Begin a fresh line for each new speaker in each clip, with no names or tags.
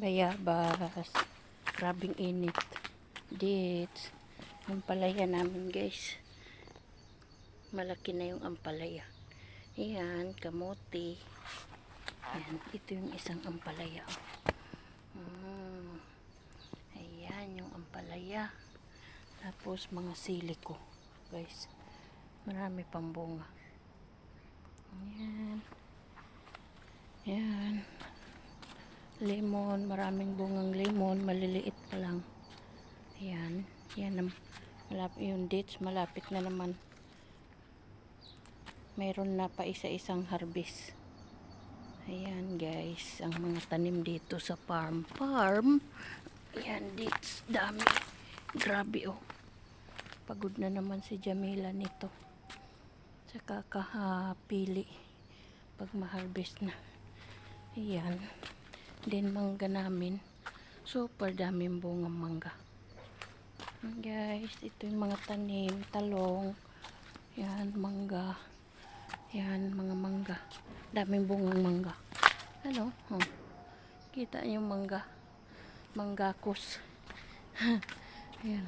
bayabas, grabing init, dates, ampalaya namin guys, malaki na yung ampalaya. Ayan, kamote. Ayan, ito yung isang ampalaya. Ayan yung ampalaya. Tapos mga sili ko guys, marami pang bunga. Ayan. Ayan, lemon, maraming bungang lemon, maliliit pa lang. Ayan, yan ang malapit yung dates, malapit na naman. Mayroon na pa isa-isang harvest. Ayan guys, ang mga tanim dito sa farm. Ayan, dates, dami. Grabe oh. Pagod na naman si Jamila nito. Sa kakapili pag ma-harvest na. Ayan. Then mangga namin. Super daming bungang mangga. Guys, ito yung mga tanim, talong. Yan, mangga. Yan, mga mangga. Daming bungang mangga. Ano? Oh. Kita yung mangga. Manggakos. Ayan.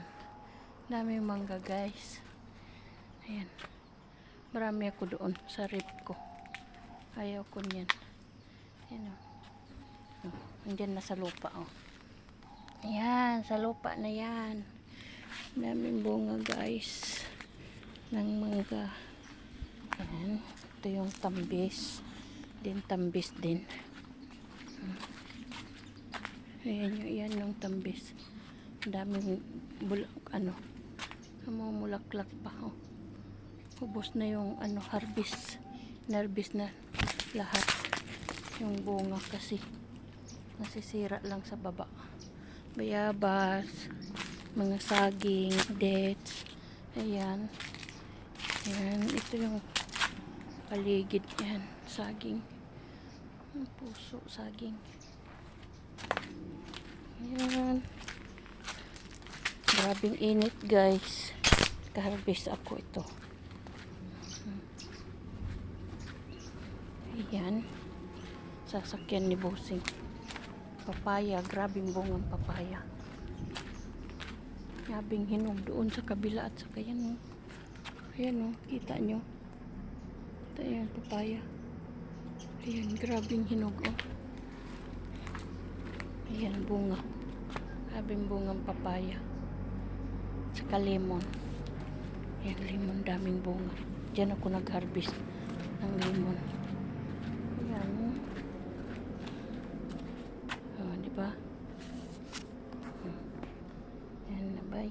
Daming mangga guys. Ayan. Marami ako doon sa rip ko. Ayaw ko niyan. Ayan o. Nandiyan na sa lupa o. Ayan, sa lupa na yan. Daming bunga guys. Ng mangga. Ayan. Ito yung tambis. Din tambis din. Ayan yung tambis. Daming namumulaklak pa o. Ubos na yung harvest. Nervous na lahat. Yung bunga kasi nasisira lang sa baba. Bayabas, mga saging, dates. Ayan. Ayan, ito yung paligid yan. Saging. Ang puso, saging. Ayan. Grabing init guys. Ka-harvest ako ito. Ayan. Sasakyan ni Bossing. Papaya, grabing bungang papaya. Grabing hinog doon sa kabila at saka yan. Ayan o, kita nyo. Ito yung papaya. Ayan, grabing hinog o. Ayan, bunga. Grabing bungang papaya. Saka lemon. Ayan, lemon, daming bunga. Diyan ako nag-harvest ng lemon. Ayan. Diba? Ayan na, bye.